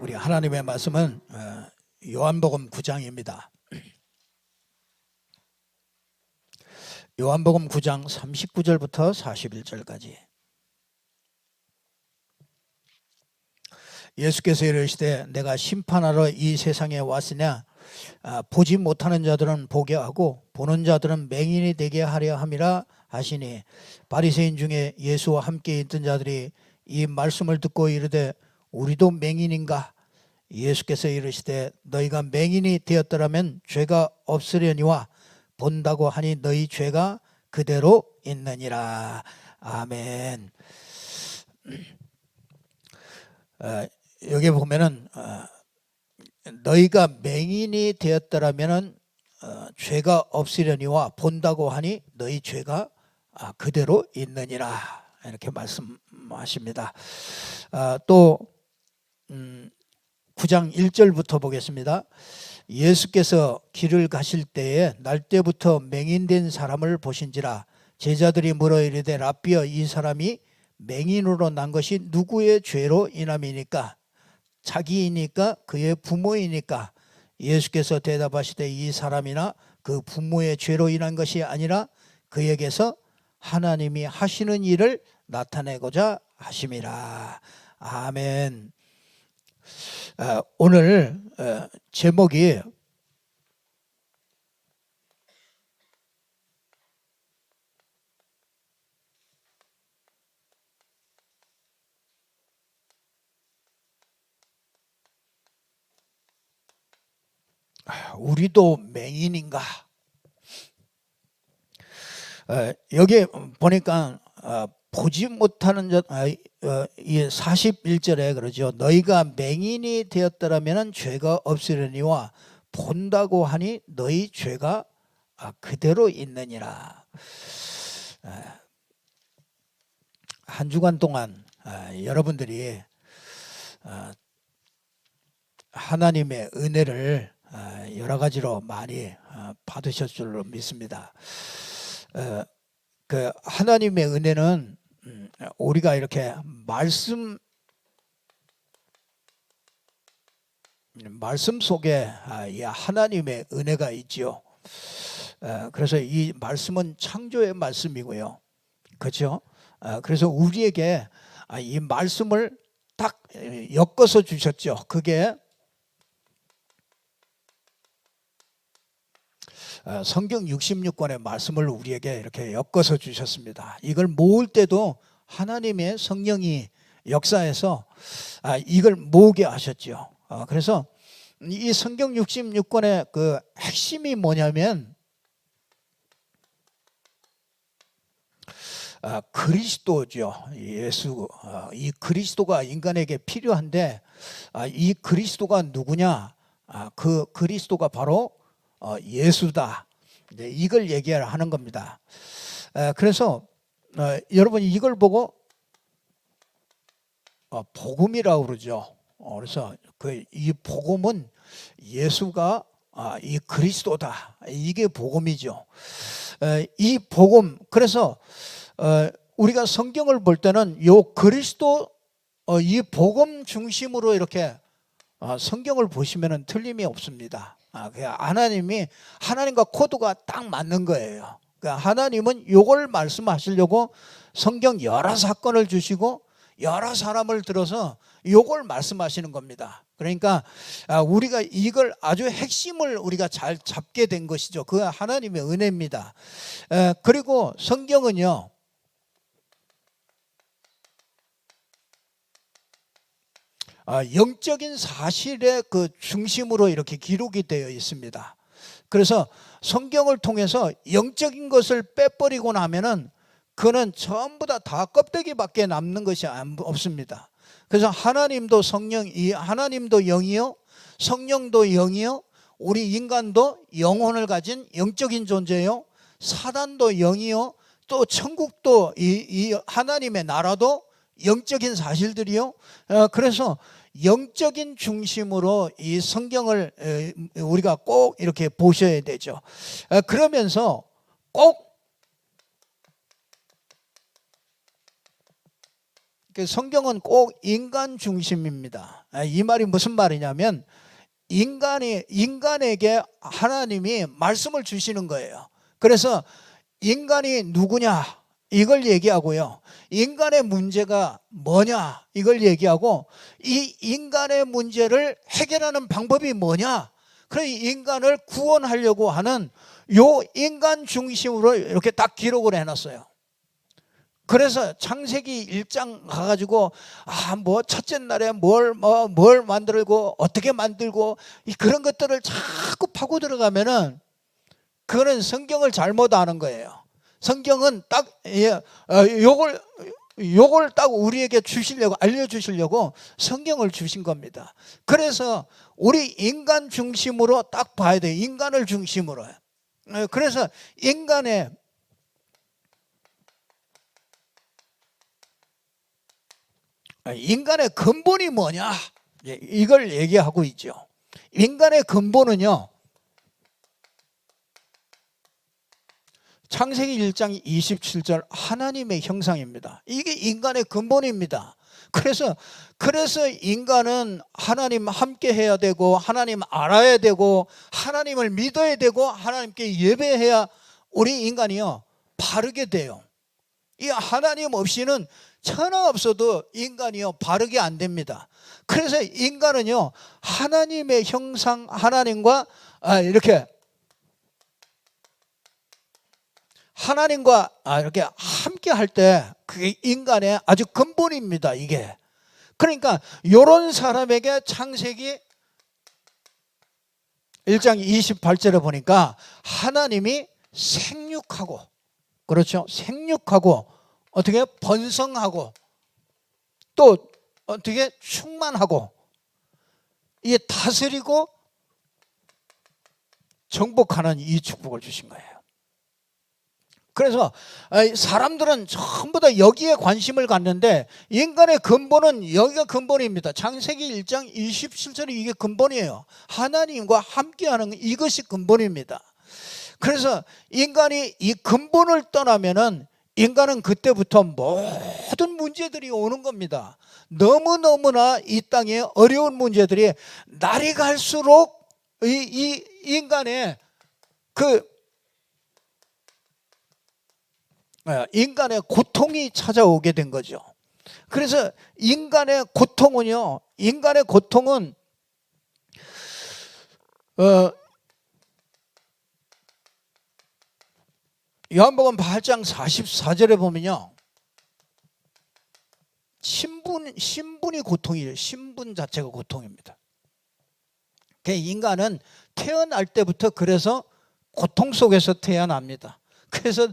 우리 하나님의 말씀은 요한복음 9장입니다. 요한복음 9장 39절부터 41절까지. 예수께서 이르시되 내가 심판하러 이 세상에 왔으나 보지 못하는 자들은 보게 하고 보는 자들은 맹인이 되게 하려 함이라 하시니, 바리새인 중에 예수와 함께 있던 자들이 이 말씀을 듣고 이르되 우리도 맹인인가? 예수께서 이르시되 너희가 맹인이 되었더라면 죄가 없으려니와 본다고 하니 너희 죄가 그대로 있느니라. 아멘. 여기 보면은 너희가 맹인이 되었더라면 죄가 없으려니와 본다고 하니 너희 죄가 그대로 있느니라, 이렇게 말씀하십니다. 또 9장 1절부터 보겠습니다. 예수께서 길을 가실 때에 날때부터 맹인된 사람을 보신지라. 제자들이 물어 이르되 랍비여, 이 사람이 맹인으로 난 것이 누구의 죄로 인함이니까? 자기이니까 그의 부모이니까? 예수께서 대답하시되 이 사람이나 그 부모의 죄로 인한 것이 아니라 그에게서 하나님이 하시는 일을 나타내고자 하심이라. 아멘. 오늘 제목이 우리도 맹인인가? 여기 보니까 보지 못하는 자, 41절에 그러죠. 너희가 맹인이 되었더라면 죄가 없으려니와 본다고 하니 너희 죄가 그대로 있느니라. 한 주간 동안 여러분들이 하나님의 은혜를 여러 가지로 많이 받으실 줄로 믿습니다. 그 하나님의 은혜는 우리가 이렇게 말씀 속에 하나님의 은혜가 있죠. 그래서 이 말씀은 창조의 말씀이고요, 그렇죠? 그래서 우리에게 이 말씀을 딱 엮어서 주셨죠. 그게 성경 66권의 말씀을 우리에게 이렇게 엮어서 주셨습니다. 이걸 모을 때도 하나님의 성령이 역사해서 이걸 모으게 하셨죠. 그래서 이 성경 66권의 그 핵심이 뭐냐면 그리스도죠. 예수, 이 그리스도가 인간에게 필요한데 이 그리스도가 누구냐? 그 그리스도가 바로 예수다. 이걸 얘기하는 겁니다. 그래서 여러분 이걸 보고 복음이라고 그러죠. 그래서 이 복음은 예수가 이 그리스도다. 이게 복음이죠. 이 복음, 그래서 우리가 성경을 볼 때는 요 그리스도 이 복음 중심으로 이렇게 성경을 보시면은 틀림이 없습니다. 하나님과 코드가 딱 맞는 거예요. 그러니까 하나님은 요걸 말씀하시려고 성경 여러 사건을 주시고 여러 사람을 들어서 요걸 말씀하시는 겁니다. 그러니까 우리가 이걸 아주 핵심을 우리가 잘 잡게 된 것이죠. 그 하나님의 은혜입니다. 그리고 성경은요, 영적인 사실의 그 중심으로 이렇게 기록이 되어 있습니다. 그래서 성경을 통해서 영적인 것을 빼버리고 나면은 그는 전부 다 껍데기밖에 남는 것이 없습니다. 그래서 하나님도 하나님도 영이요, 성령도 영이요, 우리 인간도 영혼을 가진 영적인 존재요, 사단도 영이요, 또 천국도 이 하나님의 나라도 영적인 사실들이요. 그래서 영적인 중심으로 이 성경을 우리가 꼭 이렇게 보셔야 되죠. 그러면서 꼭 성경은 꼭 인간 중심입니다. 이 말이 무슨 말이냐면 인간에게 하나님이 말씀을 주시는 거예요. 그래서 인간이 누구냐 이걸 얘기하고요, 인간의 문제가 뭐냐 이걸 얘기하고, 이 인간의 문제를 해결하는 방법이 뭐냐, 그래 인간을 구원하려고 하는 요 인간 중심으로 이렇게 딱 기록을 해놨어요. 그래서 창세기 1장 가가지고 뭐 첫째 날에 뭘 만들고 어떻게 만들고 그런 것들을 자꾸 파고 들어가면은 그거는 성경을 잘못 아는 거예요. 성경은 딱 요걸 딱 우리에게 주시려고, 알려주시려고 성경을 주신 겁니다. 그래서 우리 인간 중심으로 딱 봐야 돼요. 인간을 중심으로. 그래서 인간의 근본이 뭐냐 이걸 얘기하고 있죠. 인간의 근본은요, 창세기 1장 27절 하나님의 형상입니다. 이게 인간의 근본입니다. 그래서 인간은 하나님 함께 해야 되고, 하나님 알아야 되고, 하나님을 믿어야 되고, 하나님께 예배해야 우리 인간이요 바르게 돼요. 이 하나님 없이는 천하 없어도 인간이요 바르게 안 됩니다. 그래서 인간은요 하나님의 형상, 하나님과 이렇게 함께 할 때 그게 인간의 아주 근본입니다. 이게 그러니까 이런 사람에게 창세기 1장 28절에 보니까 하나님이 생육하고, 그렇죠, 생육하고 어떻게 번성하고 또 어떻게 충만하고 이게 다스리고 정복하는 이 축복을 주신 거예요. 그래서 사람들은 전부 다 여기에 관심을 갖는데 인간의 근본은 여기가 근본입니다. 창세기 1장 27절이 이게 근본이에요. 하나님과 함께하는 이것이 근본입니다. 그래서 인간이 이 근본을 떠나면은 인간은 그때부터 모든 문제들이 오는 겁니다. 너무너무나 이 땅에 어려운 문제들이 날이 갈수록 이 인간의 인간의 고통이 찾아오게 된 거죠. 그래서 인간의 고통은 요한복음 8장 44절에 보면요, 신분이 고통이에요. 신분 자체가 고통입니다. 인간은 태어날 때부터 그래서 고통 속에서 태어납니다. 그래서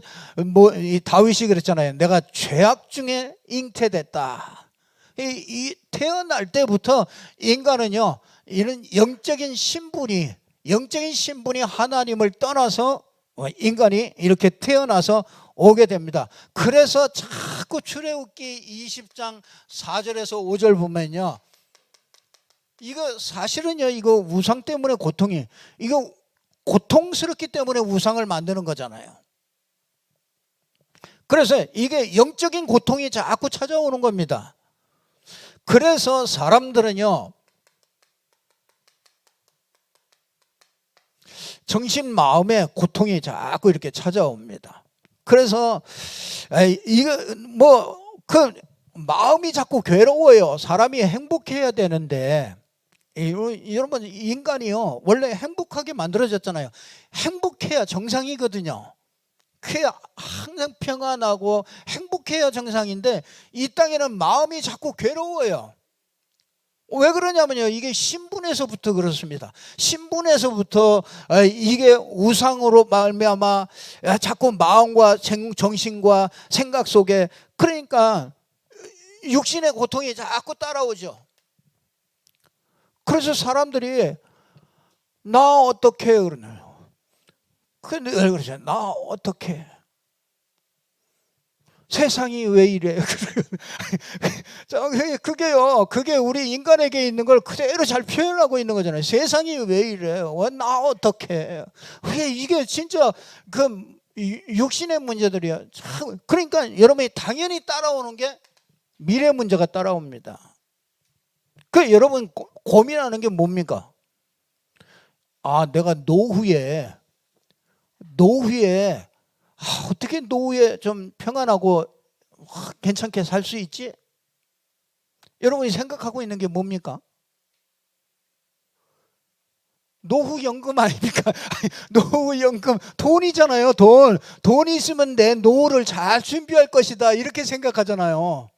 이 다윗이 그랬잖아요. 내가 죄악 중에 잉태됐다. 이 태어날 때부터 인간은요 이런 영적인 신분이 하나님을 떠나서 인간이 이렇게 태어나서 오게 됩니다. 그래서 자꾸 출애굽기 20장 4절에서 5절 보면요, 이거 사실은요 이거 우상 때문에 이거 고통스럽기 때문에 우상을 만드는 거잖아요. 그래서 이게 영적인 고통이 자꾸 찾아오는 겁니다. 그래서 사람들은요 정신 마음에 고통이 자꾸 이렇게 찾아옵니다. 그래서 마음이 자꾸 괴로워요. 사람이 행복해야 되는데, 여러분 인간이요 원래 행복하게 만들어졌잖아요. 행복해야 정상이거든요. 그게 항상 평안하고 행복해야 정상인데 이 땅에는 마음이 자꾸 괴로워요. 왜 그러냐면요 이게 신분에서부터 그렇습니다. 신분에서부터 이게 우상으로 말미암아 자꾸 마음과 정신과 생각 속에, 그러니까 육신의 고통이 자꾸 따라오죠. 그래서 사람들이 나 어떻게 그러나요? 그러죠. 나 어떻게? 세상이 왜 이래? 그게 우리 인간에게 있는 걸 그대로 잘 표현하고 있는 거잖아요. 세상이 왜 이래? 나 어떻게? 왜 이게 진짜 육신의 문제들이야. 그러니까 여러분이 당연히 따라오는 게 미래 문제가 따라옵니다. 그 여러분 고민하는 게 뭡니까? 내가 노후에 어떻게 노후에 좀 평안하고 괜찮게 살 수 있지? 여러분이 생각하고 있는 게 뭡니까? 노후연금 아닙니까? 노후연금 돈이잖아요. 돈이 있으면 내 노후를 잘 준비할 것이다 이렇게 생각하잖아요.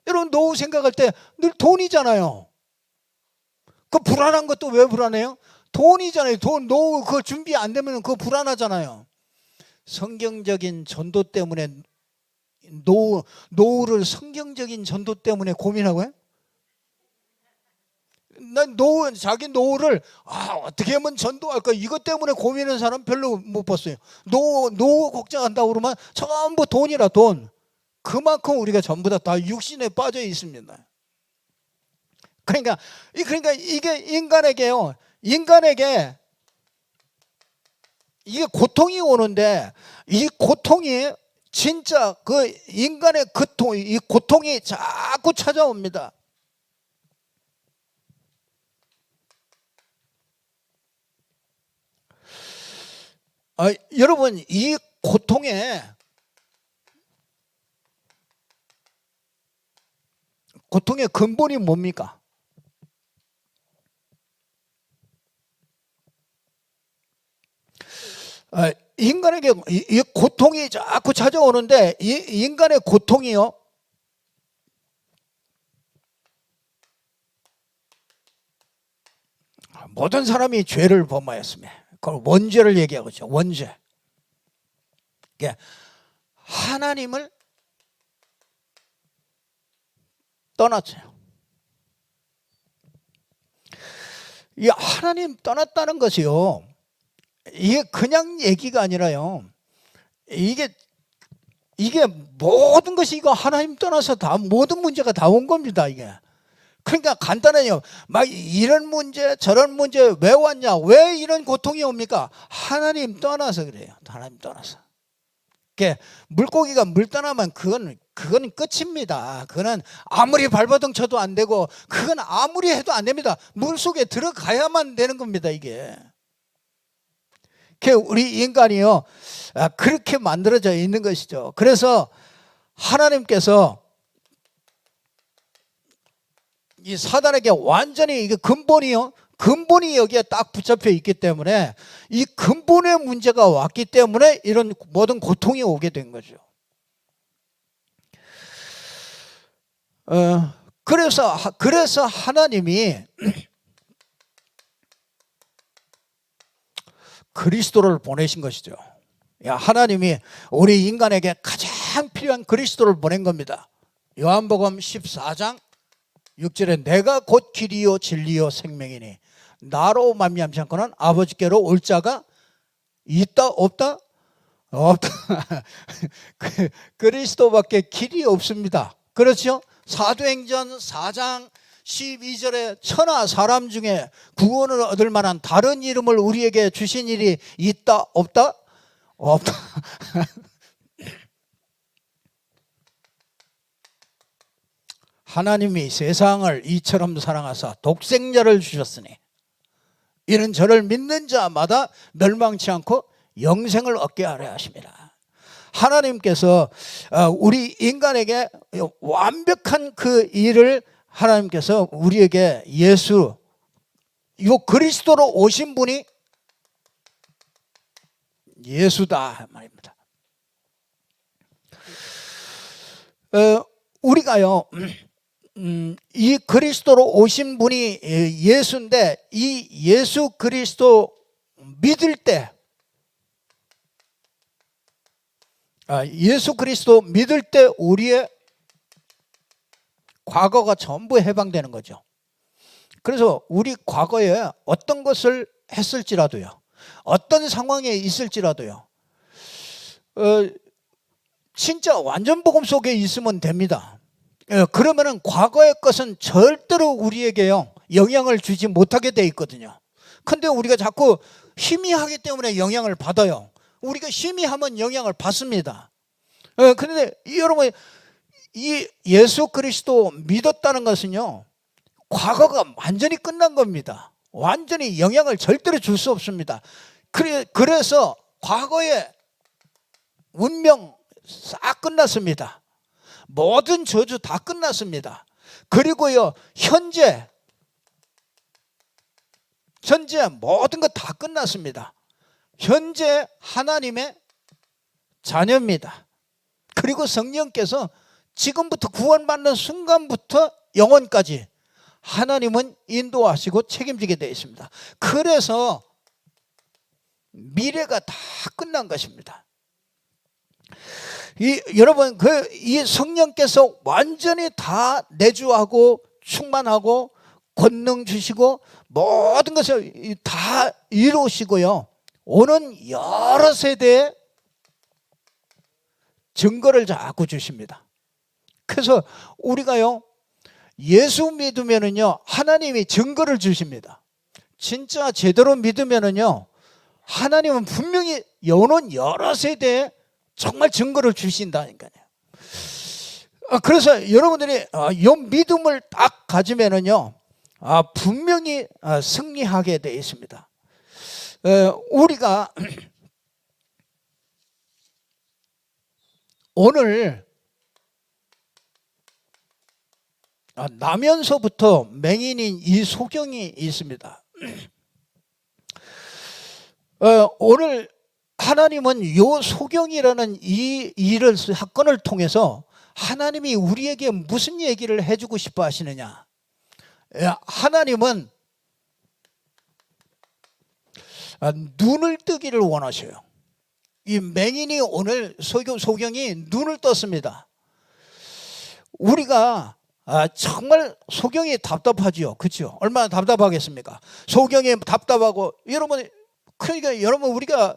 여러분 노후 생각할 때 늘 돈이잖아요. 그 불안한 것도 왜 불안해요? 돈이잖아요. 노후 그거 준비 안 되면 그거 불안하잖아요. 성경적인 전도 때문에 노후를 성경적인 전도 때문에 고민하고요? 난 자기 노후를 어떻게 하면 전도할까 이것 때문에 고민하는 사람 별로 못 봤어요. 노후 걱정한다고 그러면 전부 돈이라 돈. 그만큼 우리가 전부 다 육신에 빠져 있습니다. 그러니까 이게 인간에게 이게 고통이 오는데 이 고통이 진짜 그 인간의 이 고통이 자꾸 찾아옵니다. 여러분 이 고통의 근본이 뭡니까? 인간에게 이 고통이 자꾸 찾아오는데 이 인간의 고통이요, 모든 사람이 죄를 범하였으며 그걸 원죄를 얘기하고 있죠. 원죄. 하나님을 떠났어요. 이 하나님 떠났다는 것이요, 이게 그냥 얘기가 아니라요, 이게 모든 것이 이거 하나님 떠나서 다 모든 문제가 다 온 겁니다. 이게 그러니까 간단해요. 막 이런 문제 저런 문제 왜 왔냐, 왜 이런 고통이 옵니까? 하나님 떠나서 그래요. 하나님 떠나서. 물고기가 물 떠나면 그건 끝입니다. 그거는 아무리 발버둥 쳐도 안 되고 그건 아무리 해도 안 됩니다. 물속에 들어가야만 되는 겁니다. 이게 우리 인간이요 그렇게 만들어져 있는 것이죠. 그래서 하나님께서 이 사단에게 완전히 이게 근본이 여기에 딱 붙잡혀 있기 때문에 이 근본의 문제가 왔기 때문에 이런 모든 고통이 오게 된 거죠. 그래서 하나님이 그리스도를 보내신 것이죠. 하나님이 우리 인간에게 가장 필요한 그리스도를 보낸 겁니다. 요한복음 14장 6절에 내가 곧 길이요 진리요 생명이니 나로 말미암지 않고는 아버지께로 올 자가 있다 없다? 없다. 그리스도밖에 길이 없습니다. 그렇죠? 사도행전 4장 12절에 천하 사람 중에 구원을 얻을 만한 다른 이름을 우리에게 주신 일이 있다 없다? 없다. 하나님이 세상을 이처럼 사랑하사 독생자를 주셨으니 이는 저를 믿는 자마다 멸망치 않고 영생을 얻게 하려 하십니다. 하나님께서 우리 인간에게 완벽한 그 일을 하나님께서 우리에게 예수, 이 그리스도로 오신 분이 예수다 말입니다. 우리가요 이 그리스도로 오신 분이 예수인데 이 예수 그리스도 믿을 때 예수 그리스도 믿을 때 우리의 과거가 전부 해방되는 거죠. 그래서 우리 과거에 어떤 것을 했을지라도요, 어떤 상황에 있을지라도요, 진짜 완전 복음 속에 있으면 됩니다. 그러면은 과거의 것은 절대로 우리에게요 영향을 주지 못하게 돼 있거든요. 근데 우리가 자꾸 희미하기 때문에 영향을 받아요. 우리가 희미하면 영향을 받습니다. 그런데 여러분 이 예수 그리스도 믿었다는 것은요, 과거가 완전히 끝난 겁니다. 완전히 영향을 절대로 줄 수 없습니다. 그래서 과거의 운명 싹 끝났습니다. 모든 저주 다 끝났습니다. 그리고요, 현재 모든 것 다 끝났습니다. 현재 하나님의 자녀입니다. 그리고 성령께서 지금부터 구원받는 순간부터 영원까지 하나님은 인도하시고 책임지게 되어 있습니다. 그래서 미래가 다 끝난 것입니다. 여러분, 이 성령께서 완전히 다 내주하고 충만하고 권능 주시고 모든 것을 다 이루시고요, 오는 여러 세대에 증거를 자꾸 주십니다. 그래서 우리가요, 예수 믿으면은요, 하나님이 증거를 주십니다. 진짜 제대로 믿으면은요, 하나님은 분명히 오는 여러 세대에 정말 증거를 주신다니까요. 그래서 여러분들이 이 믿음을 딱 가지면은요, 분명히 승리하게 되어 있습니다. 우리가 오늘 나면서부터 맹인인 이 소경이 있습니다. 오늘 하나님은 이 소경이라는 이 사건을 통해서 하나님이 우리에게 무슨 얘기를 해주고 싶어 하시느냐. 하나님은 눈을 뜨기를 원하셔요. 이 맹인이 오늘 소경이 눈을 떴습니다. 우리가 정말 소경이 답답하지요. 그렇죠? 얼마나 답답하겠습니까? 소경이 답답하고, 그러니까 여러분, 우리가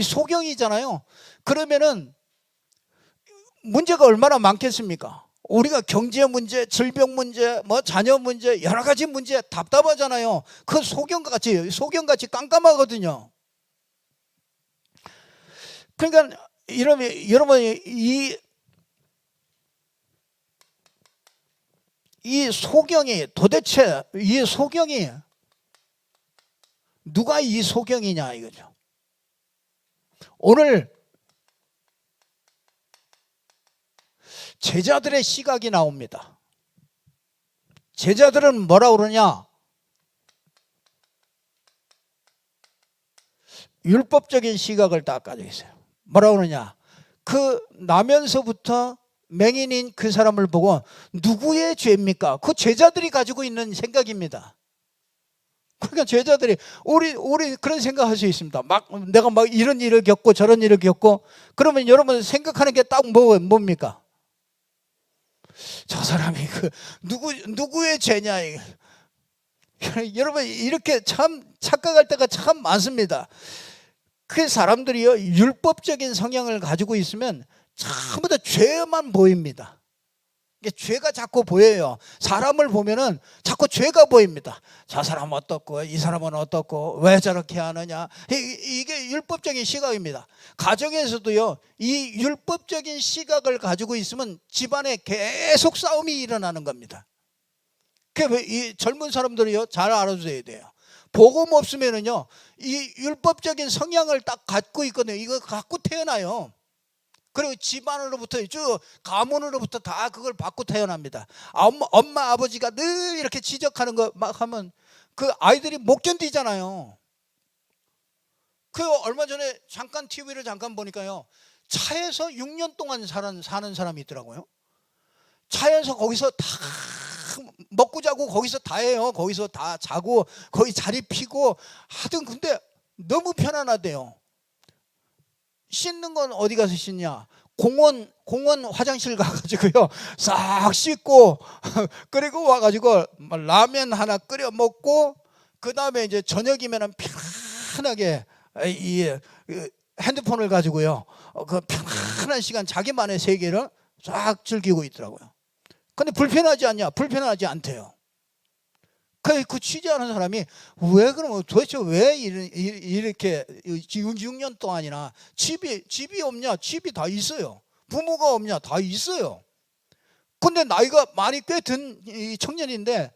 소경이잖아요. 그러면은 문제가 얼마나 많겠습니까? 우리가 경제 문제, 질병 문제, 자녀 문제, 여러 가지 문제 답답하잖아요. 그 소경같이 깜깜하거든요. 그러니까 여러분, 이 소경이 도대체 누가 이 소경이냐 이거죠. 오늘 제자들의 시각이 나옵니다. 제자들은 뭐라 그러냐? 율법적인 시각을 딱 가지고 있어요. 뭐라 그러냐? 그 나면서부터 맹인인 그 사람을 보고 누구의 죄입니까? 그 제자들이 가지고 있는 생각입니다. 그러니까 제자들이 우리 그런 생각할 수 있습니다. 내가 이런 일을 겪고 저런 일을 겪고, 그러면 여러분 생각하는 게 딱 뭡니까? 저 사람이 누구의 죄냐? 여러분, 이렇게 참 착각할 때가 참 많습니다. 그 사람들이요, 율법적인 성향을 가지고 있으면 전부 다 죄만 보입니다. 죄가 자꾸 보여요. 사람을 보면은 자꾸 죄가 보입니다. 저 사람은 어떻고 이 사람은 어떻고 왜 저렇게 하느냐. 이게 율법적인 시각입니다. 가정에서도요, 이 율법적인 시각을 가지고 있으면 집안에 계속 싸움이 일어나는 겁니다. 이 젊은 사람들이요, 잘 알아줘야 돼요. 복음 없으면은요, 이 율법적인 성향을 딱 갖고 있거든요. 이거 갖고 태어나요. 그리고 집안으로부터 쭉 가문으로부터 다 그걸 받고 태어납니다. 엄마 아버지가 늘 이렇게 지적하는 거 막 하면 그 아이들이 못 견디잖아요. 얼마 전에 잠깐 TV를 보니까요, 차에서 6년 동안 사는 사람이 있더라고요. 차에서 거기서 다 먹고 자고 거기서 다 해요. 거기서 다 자고 거기 자리 피고 하여튼, 근데 너무 편안하대요. 씻는 건 어디 가서 씻냐? 공원 화장실 가가지고요, 싹 씻고 그리고 와가지고 라면 하나 끓여 먹고, 그 다음에 이제 저녁이면은 편하게 이 핸드폰을 가지고요, 그 편안한 시간 자기만의 세계를 쫙 즐기고 있더라고요. 근데 불편하지 않냐? 불편하지 않대요. 그 취재하는 사람이 도대체 왜 이렇게 6년 동안이나 집이 없냐? 집이 다 있어요. 부모가 없냐? 다 있어요. 근데 나이가 많이 꽤 든 이 청년인데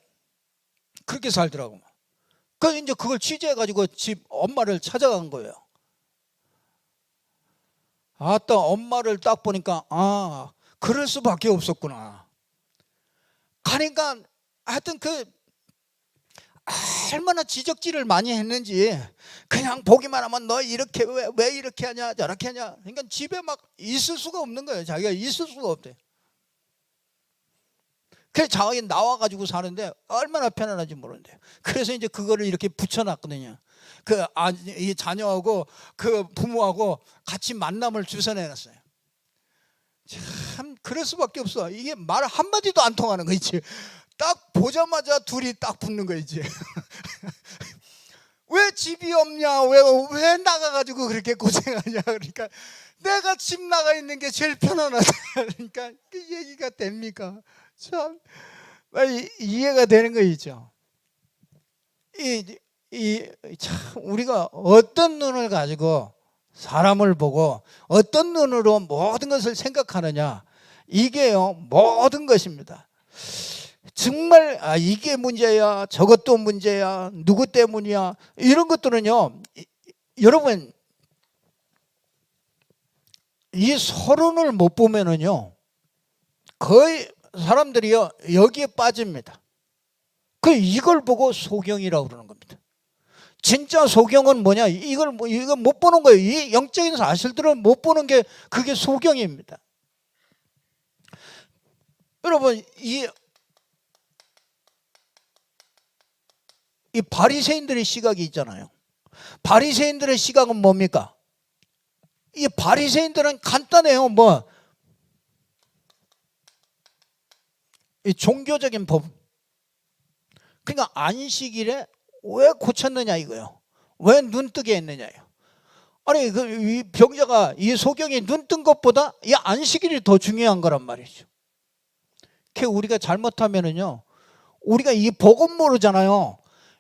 그렇게 살더라고. 그래서 이제 그걸 취재해가지고 집 엄마를 찾아간 거예요. 아따, 엄마를 딱 보니까 아, 그럴 수밖에 없었구나. 가니까 하여튼 그 얼마나 지적질을 많이 했는지, 그냥 보기만 하면 너 이렇게 왜 이렇게 하냐 저렇게 하냐. 그러니까 집에 막 있을 수가 없는 거예요. 자기가 있을 수가 없대. 그래서 자기 나와가지고 사는데 얼마나 편안한지 모르는데, 그래서 이제 그거를 이렇게 붙여놨거든요. 이 자녀하고 그 부모하고 같이 만남을 주선해놨어요. 참 그럴 수밖에 없어. 이게 말 한마디도 안 통하는 거 있지. 딱 보자마자 둘이 딱 붙는 거 있지. 왜 집이 없냐, 왜 나가가지고 그렇게 고생하냐. 그러니까 내가 집 나가 있는 게 제일 편안하다. 그러니까 그 얘기가 됩니까? 참 이해가 되는 거 있죠. 참 우리가 어떤 눈을 가지고 사람을 보고 어떤 눈으로 모든 것을 생각하느냐, 이게요 모든 것입니다. 정말 이게 문제야, 저것도 문제야, 누구 때문이야, 이런 것들은요, 여러분 이 서론을 못 보면은요 거의 사람들이요 여기에 빠집니다. 이걸 보고 소경이라고 그러는 겁니다. 진짜 소경은 뭐냐? 이걸 못 보는 거예요. 이 영적인 사실들을 못 보는 게 그게 소경입니다. 여러분 이 바리새인들의 시각이 있잖아요. 바리새인들의 시각은 뭡니까? 이 바리새인들은 간단해요. 이 종교적인 법. 그러니까 안식일에 왜 고쳤느냐 이거요. 왜 눈뜨게 했느냐요. 아니 이 병자가, 이 소경이 눈뜬 것보다 이 안식일이 더 중요한 거란 말이죠. 우리가 잘못하면은요, 우리가 이 복음 모르잖아요.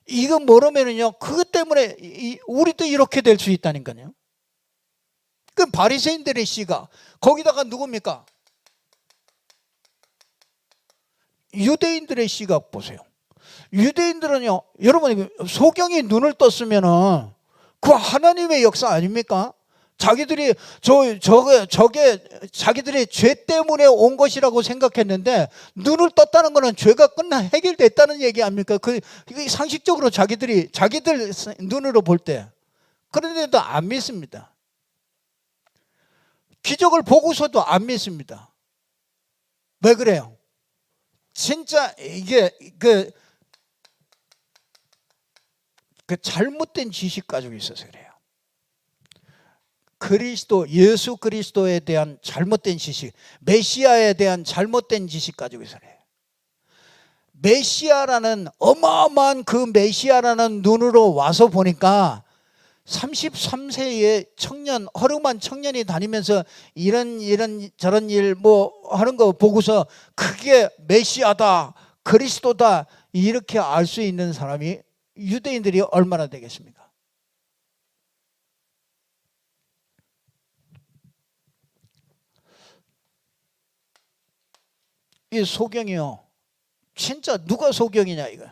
이거 모르면은요, 그것 때문에 우리도 이렇게 될 수 있다니까요. 그 바리새인들의 시각, 거기다가 누굽니까? 유대인들의 시각 보세요. 유대인들은요, 여러분 소경이 눈을 떴으면은 그 하나님의 역사 아닙니까? 자기들이 저게 자기들의 죄 때문에 온 것이라고 생각했는데, 눈을 떴다는 것은 죄가 해결됐다는 얘기 아닙니까? 상식적으로 자기들 눈으로 볼 때. 그런데도 안 믿습니다. 기적을 보고서도 안 믿습니다. 왜 그래요? 진짜 이게 그 잘못된 지식 가지고 있어서 그래요. 예수 그리스도에 대한 잘못된 지식, 메시아에 대한 잘못된 지식 가지고 있어요. 메시아라는 어마어마한 그 메시아라는 눈으로 와서 보니까 33세의 청년, 허름한 청년이 다니면서 이런 저런 일 하는 거 보고서 그게 메시아다, 그리스도다, 이렇게 알 수 있는 사람이 유대인들이 얼마나 되겠습니까? 이 소경이요, 진짜 누가 소경이냐 이거.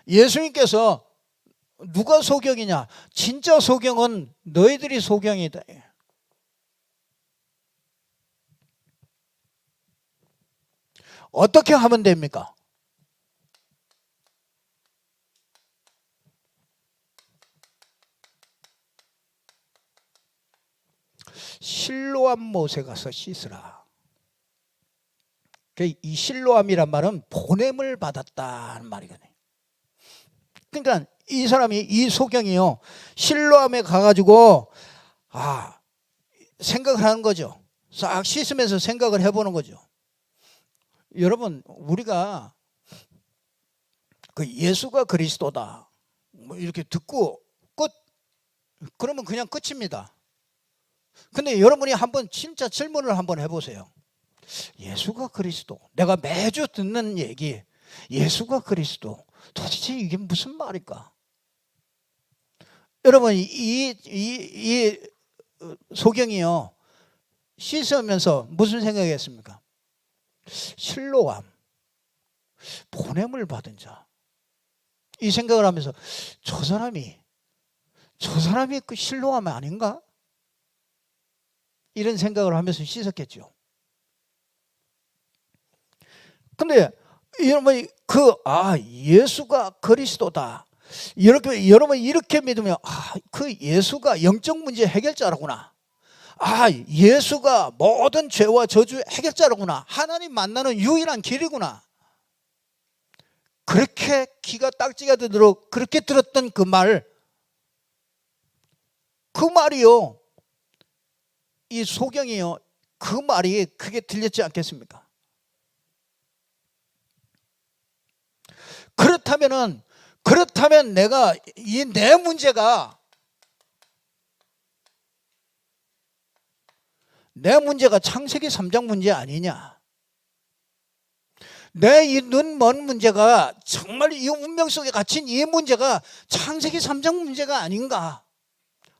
예수님께서 누가 소경이냐, 진짜 소경은 너희들이 소경이다. 어떻게 하면 됩니까? 실로암 못에 가서 씻으라. 이 실로암이란 말은 보냄을 받았다는 말이거든요. 그러니까 이 사람이, 이 소경이요, 실로암에 가가지고 생각을 하는 거죠. 싹 씻으면서 생각을 해보는 거죠. 여러분 우리가 예수가 그리스도다 이렇게 듣고 그러면 그냥 끝입니다. 근데 여러분이 한번 진짜 질문을 한번 해보세요. 예수가 그리스도, 내가 매주 듣는 얘기, 예수가 그리스도, 도대체 이게 무슨 말일까? 여러분 이 소경이요, 씻으면서 무슨 생각했습니까? 실로암, 보냄을 받은 자. 이 생각을 하면서 저 사람이 그 실로암 아닌가? 이런 생각을 하면서 씻었겠죠. 근데 여러분 예수가 그리스도다. 여러분 이렇게 믿으면 그 예수가 영적 문제 해결자라구나. 예수가 모든 죄와 저주 해결자라구나. 하나님 만나는 유일한 길이구나. 그렇게 귀가 딱지가 되도록 그렇게 들었던 그 말이요. 이 소경이요. 그 말이 그게 들렸지 않겠습니까? 그렇다면 내가 내 문제가 창세기 3장 문제 아니냐? 내 이 눈 먼 문제가 정말 이 운명 속에 갇힌 이 문제가 창세기 3장 문제가 아닌가?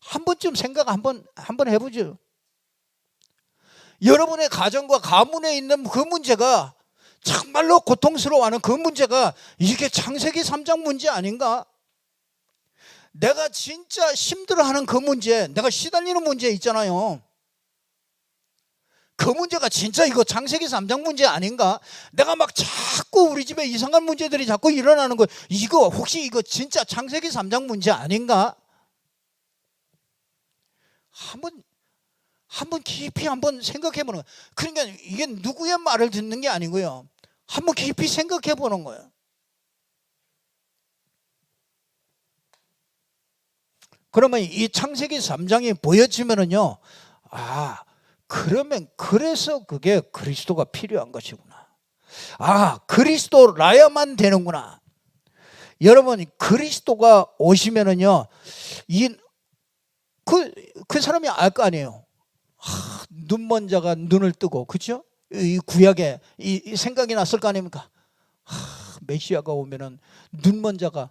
한 번쯤 생각 한번 해보죠. 여러분의 가정과 가문에 있는 그 문제가 정말로 고통스러워하는 그 문제가 이게 창세기 3장 문제 아닌가? 내가 진짜 힘들어하는 그 문제, 내가 시달리는 문제 있잖아요. 그 문제가 진짜 이거 창세기 3장 문제 아닌가? 내가 막 자꾸 우리 집에 이상한 문제들이 자꾸 일어나는 거, 이거 혹시 이거 진짜 창세기 3장 문제 아닌가? 한번 깊이 한번 생각해 보는 거예요. 그러니까 이게 누구의 말을 듣는 게 아니고요. 한번 깊이 생각해 보는 거예요. 그러면 이 창세기 3장이 보여지면은요, 그래서 그게 그리스도가 필요한 것이구나. 그리스도라야만 되는구나. 여러분, 그리스도가 오시면은요, 그 사람이 알 거 아니에요. 눈먼 자가 눈을 뜨고, 그죠? 이 구약에 이 생각이 났을 거 아닙니까? 메시아가 오면은 눈먼 자가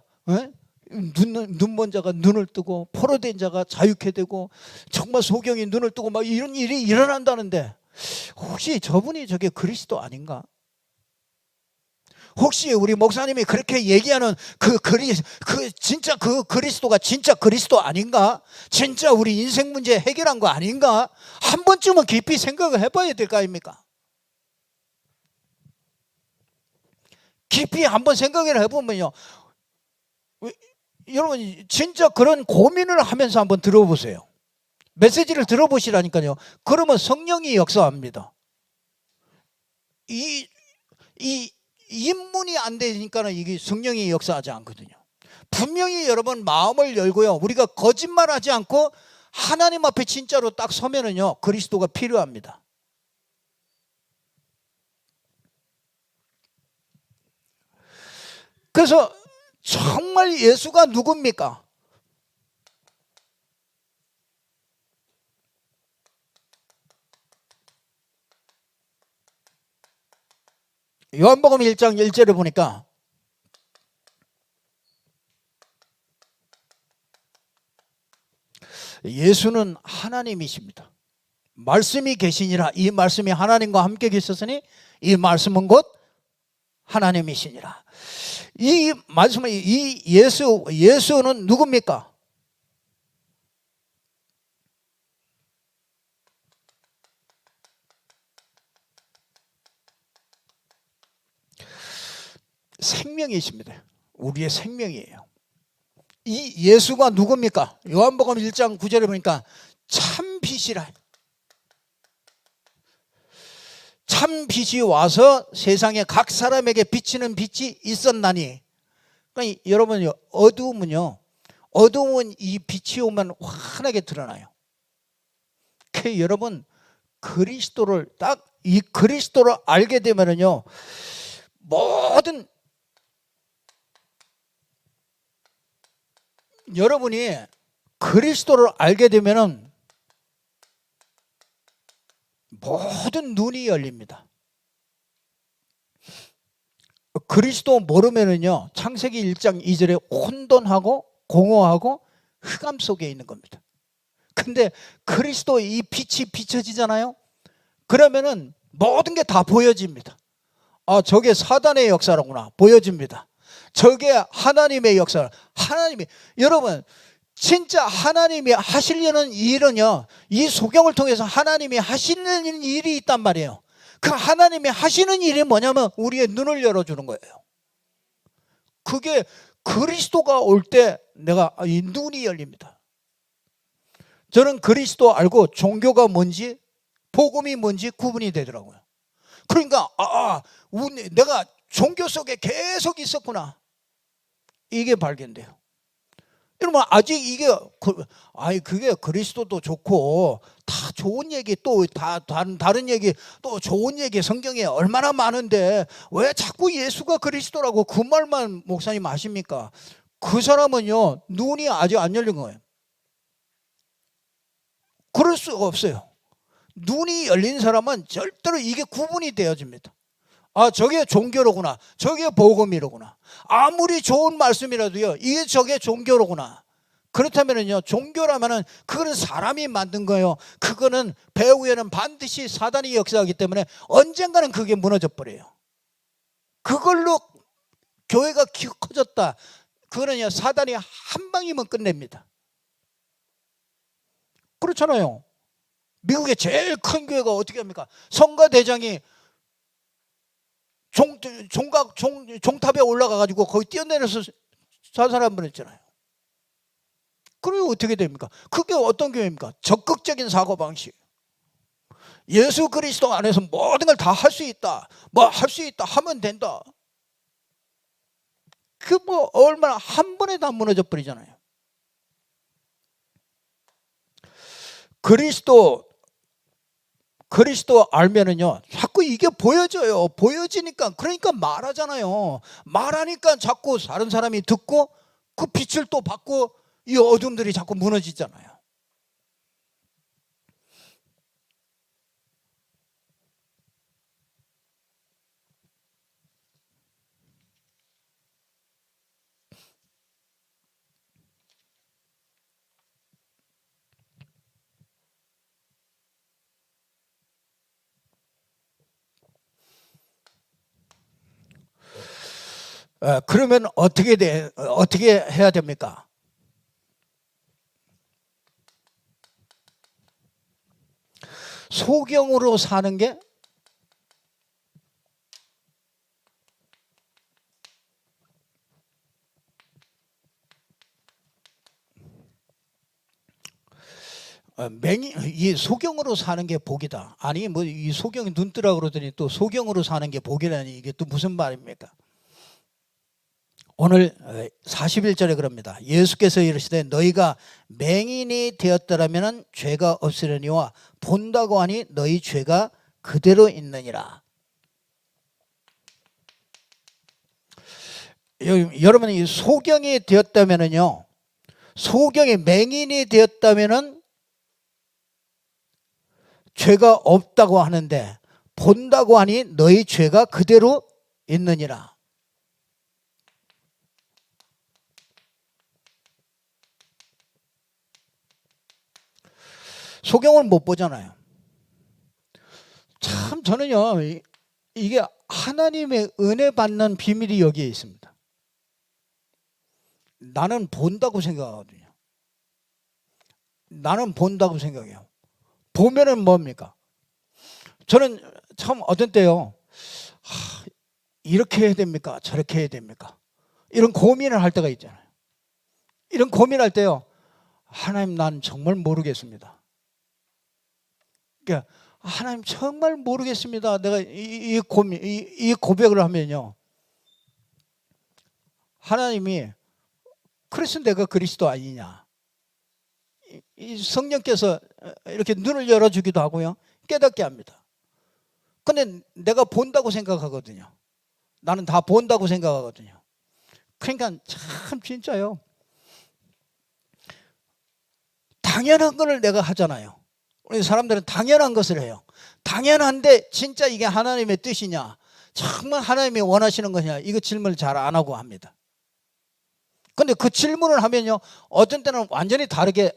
눈을 뜨고 포로된 자가 자유케 되고 정말 소경이 눈을 뜨고 막 이런 일이 일어난다는데 혹시 저분이 저게 그리스도 아닌가? 혹시 우리 목사님이 그렇게 얘기하는 진짜 그 그리스도가 진짜 그리스도 아닌가? 진짜 우리 인생 문제 해결한 거 아닌가? 한 번쯤은 깊이 생각을 해봐야 될 거 아닙니까? 깊이 한번 생각을 해보면요, 여러분 진짜 그런 고민을 하면서 한번 들어보세요. 메시지를 들어보시라니까요. 그러면 성령이 역사합니다. 이 입문이 안 되니까는 이게 성령이 역사하지 않거든요. 분명히 여러분 마음을 열고요, 우리가 거짓말하지 않고 하나님 앞에 진짜로 딱 서면은요, 그리스도가 필요합니다. 그래서 정말 예수가 누굽니까? 요한복음 1장 1절에 보니까 예수는 하나님이십니다. 말씀이 계시니라. 이 말씀이 하나님과 함께 계셨으니 이 말씀은 곧 하나님이시니라. 이 말씀은 이 예수는 누굽니까? 생명이십니다. 우리의 생명이에요. 이 예수가 누굽니까? 요한복음 1장 9절에 보니까 참 빛이라. 참 빛이 와서 세상에 각 사람에게 비치는 빛이 있었나니. 그러니까 여러분, 어두움은 이 빛이 오면 환하게 드러나요. 그 여러분, 그리스도를 이 그리스도를 알게 되면은요, 모든 여러분이 그리스도를 알게 되면은 모든 눈이 열립니다. 그리스도 모르면은요, 창세기 1장 2절에 혼돈하고 공허하고 흑암 속에 있는 겁니다. 근데 그리스도 이 빛이 비춰지잖아요. 그러면은 모든 게 다 보여집니다. 아, 저게 사단의 역사로구나 보여집니다. 저게 하나님의 역사. 하나님이, 여러분 진짜 하나님이 하시려는 일은요, 이 소경을 통해서 하나님이 하시는 일이 있단 말이에요. 그 하나님이 하시는 일이 뭐냐면 우리의 눈을 열어주는 거예요. 그게 그리스도가 올 때 내가 이 눈이 열립니다. 저는 그리스도 알고 종교가 뭔지 복음이 뭔지 구분이 되더라고요. 그러니까 내가 종교 속에 계속 있었구나, 이게 발견돼요. 여러분 아직 이게 그게 그리스도도 좋고 다 좋은 얘기, 또 다른 얘기, 또 좋은 얘기 성경에 얼마나 많은데 왜 자꾸 예수가 그리스도라고 그 말만 목사님 하십니까? 그 사람은요 눈이 아직 안 열린 거예요. 그럴 수가 없어요. 눈이 열린 사람은 절대로 이게 구분이 되어집니다. 아, 저게 종교로구나, 저게 복음이로구나. 아무리 좋은 말씀이라도요, 이게 저게 종교로구나. 그렇다면요, 종교라면은 그거는 사람이 만든 거예요. 그거는 배후에는 반드시 사단이 역사하기 때문에 언젠가는 그게 무너져 버려요. 그걸로 교회가 커졌다, 그거는요 사단이 한 방이면 끝냅니다. 그렇잖아요. 미국의 제일 큰 교회가 어떻게 합니까? 성가대장이 종탑에 올라가가지고 거기 뛰어내려서 자살한 분 있잖아요. 그리고 어떻게 됩니까? 그게 어떤 교회입니까? 적극적인 사고방식. 예수 그리스도 안에서 모든 걸 다 할 수 있다, 뭐 할 수 있다 하면 된다. 그 뭐 얼마나 한 번에 다 무너져 버리잖아요. 그리스도 알면은요 자꾸 이게 보여져요. 보여지니까, 그러니까 말하잖아요. 말하니까 자꾸 다른 사람이 듣고 그 빛을 또 받고 이 어둠들이 자꾸 무너지잖아요. 그러면 어떻게 해야 됩니까? 소경으로 사는 게 이 소경으로 사는 게 복이다. 아니 뭐 이 소경이 눈 뜨라 그러더니 또 소경으로 사는 게 복이라니, 이게 또 무슨 말입니까? 오늘 41절에 그럽니다. 예수께서 이르시되 너희가 맹인이 되었더라면 죄가 없으려니와 본다고 하니 너희 죄가 그대로 있느니라. 여러분이 소경이 되었다면은요, 소경이 맹인이 되었다면은 죄가 없다고 하는데 본다고 하니 너희 죄가 그대로 있느니라. 소경을 못 보잖아요. 참 저는요 이게 하나님의 은혜 받는 비밀이 여기에 있습니다. 나는 본다고 생각하거든요. 나는 본다고 생각해요. 보면은 뭡니까? 저는 참 어떤 때요, 이렇게 해야 됩니까? 저렇게 해야 됩니까? 이런 고민을 할 때가 있잖아요. 이런 고민할 때요, 하나님 난 정말 모르겠습니다. 그러니까 하나님 정말 모르겠습니다. 내가 이 고백을 하면요, 하나님이 그래서 내가 그리스도 아니냐, 이 성령께서 이렇게 눈을 열어주기도 하고요, 깨닫게 합니다. 근데 내가 본다고 생각하거든요. 나는 다 본다고 생각하거든요. 그러니까 참 진짜요, 당연한 걸 내가 하잖아요. 우리 사람들은 당연한 것을 해요. 당연한데 진짜 이게 하나님의 뜻이냐, 정말 하나님이 원하시는 것이냐, 이거 질문을 잘 안 하고 합니다. 근데 그 질문을 하면요, 어떤 때는 완전히 다르게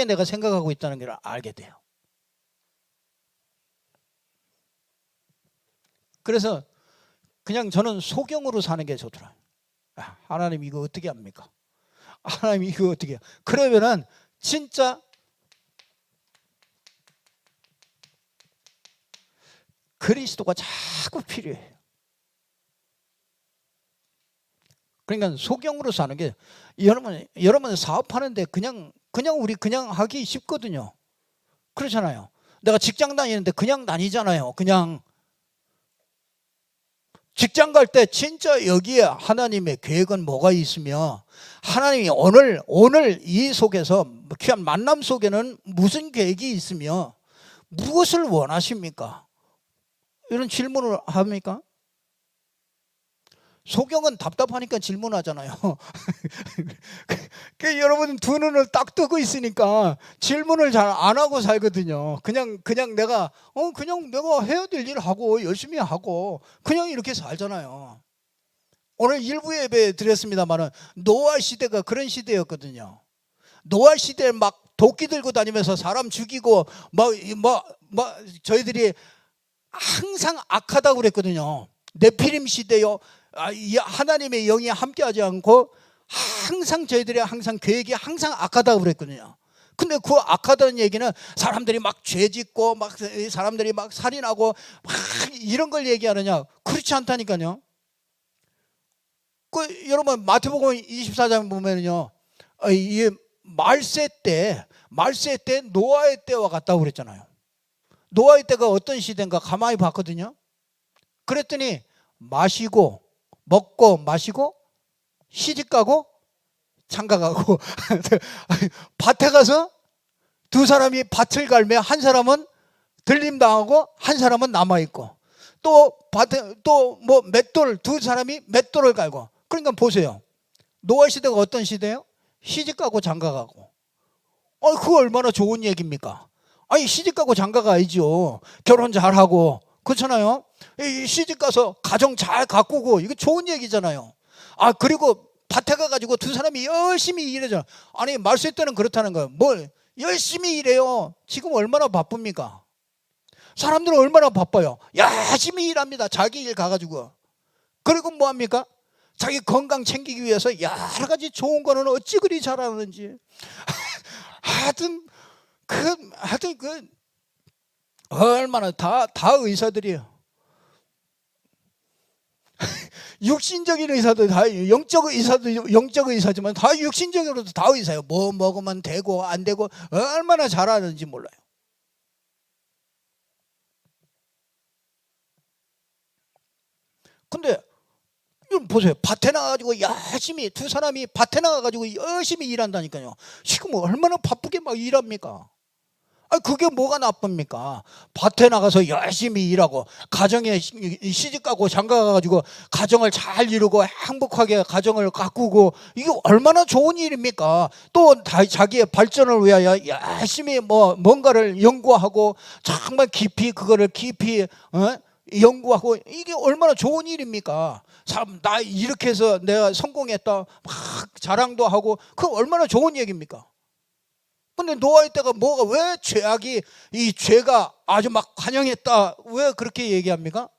내가 생각하고 있다는 걸 알게 돼요. 그래서 그냥 저는 소경으로 사는 게 좋더라고요. 하나님 이거 어떻게 합니까? 하나님 이거 어떻게 해요? 그러면은 진짜 그리스도가 자꾸 필요해요. 그러니까 소경으로 사는 게, 여러분 사업하는데 그냥 우리 그냥 하기 쉽거든요. 그렇잖아요. 내가 직장 다니는데 그냥 다니잖아요. 그냥 직장 갈 때 진짜 여기에 하나님의 계획은 뭐가 있으며, 하나님이 오늘 이 속에서 귀한 만남 속에는 무슨 계획이 있으며 무엇을 원하십니까? 이런 질문을 합니까? 소경은 답답하니까 질문하잖아요. 여러분 두 눈을 딱 뜨고 있으니까 질문을 잘 안 하고 살거든요. 그냥 내가 해야 될 일 하고 열심히 하고 그냥 이렇게 살잖아요. 오늘 일부 예배 드렸습니다만은 노아 시대가 그런 시대였거든요. 노아 시대에 막 도끼 들고 다니면서 사람 죽이고 저희들이 항상 악하다고 그랬거든요. 네피림 시대요. 하나님의 영이 함께하지 않고 항상 저희들이 계획이 항상 악하다고 그랬거든요. 근데 그 악하다는 얘기는 사람들이 막 죄짓고 막 사람들이 막 살인하고 막 이런 걸 얘기하느냐? 그렇지 않다니까요. 여러분 마태복음 24장 보면요, 이 말세 때 노아의 때와 같다고 그랬잖아요. 노아의 때가 어떤 시대인가 가만히 봤거든요. 그랬더니 먹고 마시고 시집가고 장가가고 밭에 가서 두 사람이 밭을 갈며 한 사람은 들림당하고 한 사람은 남아있고, 또 밭에 맷돌 두 사람이 맷돌을 갈고. 그러니까 보세요, 노아 시대가 어떤 시대예요? 시집가고 장가가고. 그거 얼마나 좋은 얘기입니까? 시집가고 장가가야죠. 결혼 잘하고. 그렇잖아요. 시집가서 가정 잘 가꾸고, 이거 좋은 얘기잖아요. 그리고 밭에 가가지고 두 사람이 열심히 일하잖아. 말세 때는 그렇다는 거예요. 뭘 열심히 일해요. 지금 얼마나 바쁩니까? 사람들은 얼마나 바빠요. 열심히 일합니다. 자기 일 가가지고. 그리고 뭐합니까? 자기 건강 챙기기 위해서 여러 가지 좋은 거는 어찌 그리 잘하는지. 하여튼 얼마나 다 의사들이에요. 육신적인 의사도 다 영적 의사지만 다 육신적으로도 다 의사예요. 뭐 먹으면 되고 안 되고 얼마나 잘하는지 몰라요. 근데 보세요. 밭에 나가가지고 열심히 두 사람이 밭에 나가가지고 열심히 일한다니까요. 지금 얼마나 바쁘게 막 일합니까? 그게 뭐가 나쁩니까? 밭에 나가서 열심히 일하고 가정에 시집가고 장가가가지고 가정을 잘 이루고 행복하게 가정을 가꾸고, 이게 얼마나 좋은 일입니까? 또 자기의 발전을 위하여 열심히 뭔가를 연구하고 정말 그거를 깊이 연구하고, 이게 얼마나 좋은 일입니까? 나 이렇게 해서 내가 성공했다 막 자랑도 하고, 그거 얼마나 좋은 얘기입니까? 근데 노아의 때가 왜 이 죄가 아주 막 환영했다, 왜 그렇게 얘기합니까?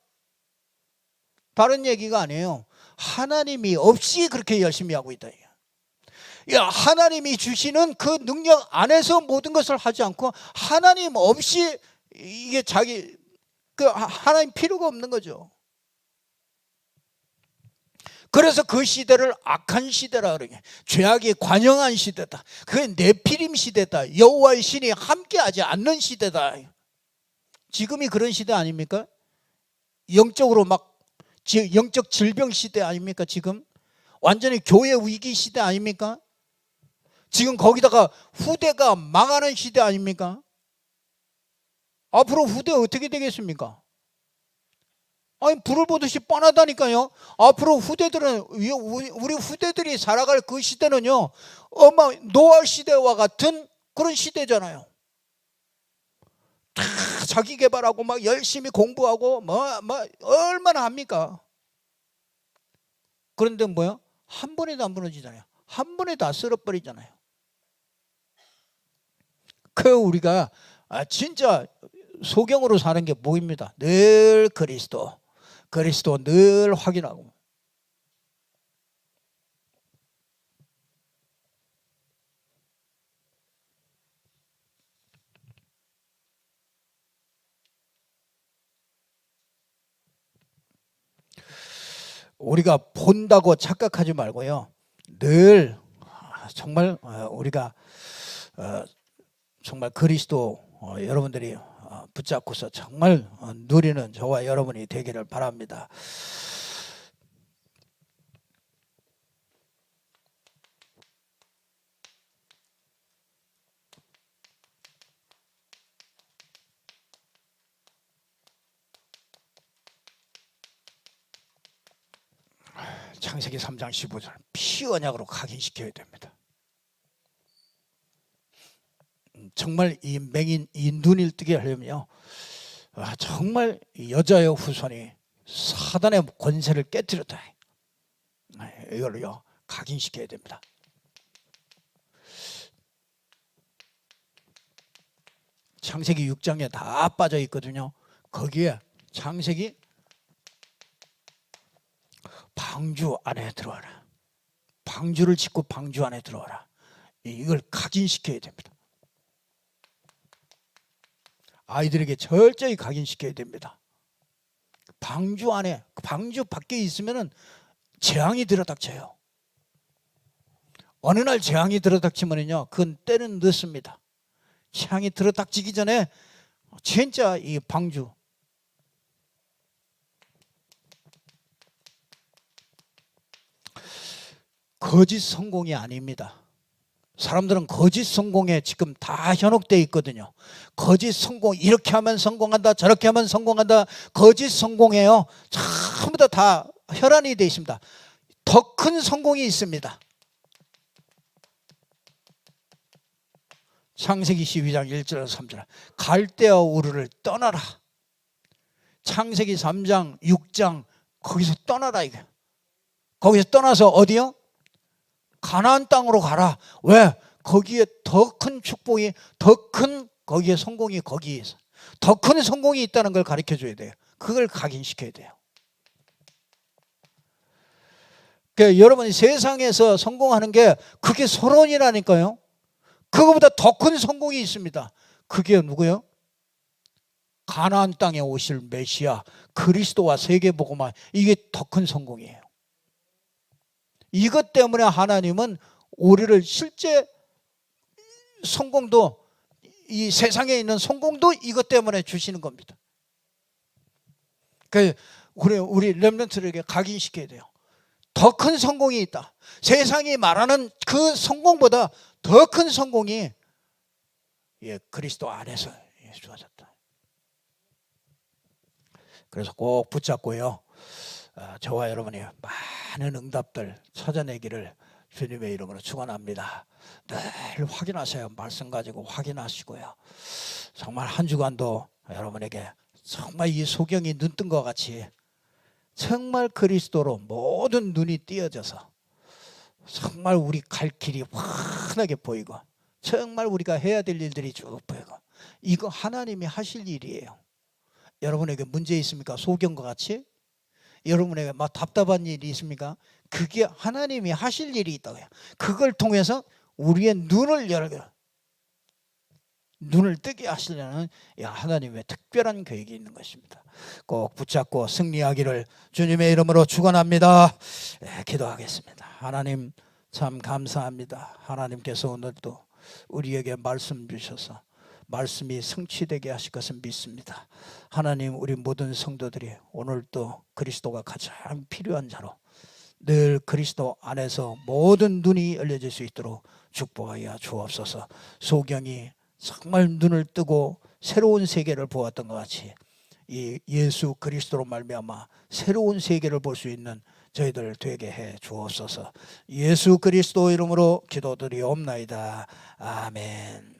다른 얘기가 아니에요. 하나님이 없이 그렇게 열심히 하고 있다. 하나님이 주시는 그 능력 안에서 모든 것을 하지 않고, 하나님 없이 이게 하나님 필요가 없는 거죠. 그래서 그 시대를 악한 시대라 그러게, 죄악이 관영한 시대다. 그게 네피림 시대다. 여호와의 신이 함께하지 않는 시대다. 지금이 그런 시대 아닙니까? 영적으로 영적 질병 시대 아닙니까? 지금 완전히 교회 위기 시대 아닙니까? 지금 거기다가 후대가 망하는 시대 아닙니까? 앞으로 후대 어떻게 되겠습니까? 불을 보듯이 뻔하다니까요. 앞으로 우리 후대들이 살아갈 그 시대는요, 노아 시대와 같은 그런 시대잖아요. 다 자기 개발하고 막 열심히 공부하고 얼마나 합니까? 그런데 한 번에도 안 무너지잖아요. 한 번에 다 쓸어버리잖아요. 우리가 진짜 소경으로 사는 게 뭐입니다? 늘 그리스도. 그리스도 늘 확인하고, 우리가 본다고 착각하지 말고요, 늘 정말 우리가 정말 그리스도 여러분들이 붙잡고서 정말 누리는 저와 여러분이 되기를 바랍니다. 창세기 3장 15절 피 언약으로 각인시켜야 됩니다. 정말 이 맹인 이 눈을 뜨게 하려면요, 정말 여자의 후손이 사단의 권세를 깨뜨렸다, 이걸로요 각인시켜야 됩니다. 창세기 6장에 다 빠져 있거든요. 거기에 창세기 방주 안에 들어와라, 방주를 짓고 방주 안에 들어와라, 이걸 각인시켜야 됩니다. 아이들에게 철저히 각인시켜야 됩니다. 방주 안에, 방주 밖에 있으면 재앙이 들어닥쳐요. 어느 날 재앙이 들어닥치면요, 그건 때는 늦습니다. 재앙이 들어닥치기 전에 진짜 이 방주, 거짓 성공이 아닙니다. 사람들은 거짓 성공에 지금 다 현혹되어 있거든요. 거짓 성공, 이렇게 하면 성공한다, 저렇게 하면 성공한다, 거짓 성공이에요. 전부 다 혈안이 되어 있습니다. 더 큰 성공이 있습니다. 창세기 12장 1절에서 3절 갈대아 우르를 떠나라. 창세기 3장 6장 거기서 떠나라, 이게. 거기서 떠나서 어디요? 가나안 땅으로 가라. 왜? 거기에 더 큰 축복이, 더 큰 거기에 성공이, 거기에 더 큰 성공이 있다는 걸 가르쳐 줘야 돼요. 그걸 각인시켜야 돼요. 그러니까 여러분이 세상에서 성공하는 게 그게 서론이라니까요. 그거보다 더 큰 성공이 있습니다. 그게 누구요? 가나안 땅에 오실 메시아 그리스도와 세계복음화, 이게 더 큰 성공이에요. 이것 때문에 하나님은 우리를 실제 성공도, 이 세상에 있는 성공도 이것 때문에 주시는 겁니다. 그래서 우리 렘넌트들에게 각인시켜야 돼요. 더 큰 성공이 있다. 세상이 말하는 그 성공보다 더 큰 성공이 그리스도 안에서 주어졌다. 그래서 꼭 붙잡고요, 저와 여러분이 많은 응답들 찾아내기를 주님의 이름으로 축원합니다. 늘 확인하세요. 말씀 가지고 확인하시고요. 정말 한 주간도 여러분에게 정말 이 소경이 눈뜬 것 같이 정말 그리스도로 모든 눈이 띄어져서 정말 우리 갈 길이 환하게 보이고, 정말 우리가 해야 될 일들이 쭉 보이고, 이거 하나님이 하실 일이에요. 여러분에게 문제 있습니까? 소경과 같이? 여러분에게 막 답답한 일이 있습니까? 그게 하나님이 하실 일이 있다고요. 그걸 통해서 우리의 눈을 뜨게 하시려는 하나님의 특별한 계획이 있는 것입니다. 꼭 붙잡고 승리하기를 주님의 이름으로 축원합니다. 기도하겠습니다. 하나님 참 감사합니다. 하나님께서 오늘도 우리에게 말씀 주셔서 말씀이 성취되게 하실 것을 믿습니다. 하나님, 우리 모든 성도들이 오늘도 그리스도가 가장 필요한 자로 늘 그리스도 안에서 모든 눈이 열려질 수 있도록 축복하여 주옵소서. 소경이 정말 눈을 뜨고 새로운 세계를 보았던 것 같이 이 예수 그리스도로 말미암아 새로운 세계를 볼 수 있는 저희들 되게 해 주옵소서. 예수 그리스도 이름으로 기도드리옵나이다. 아멘.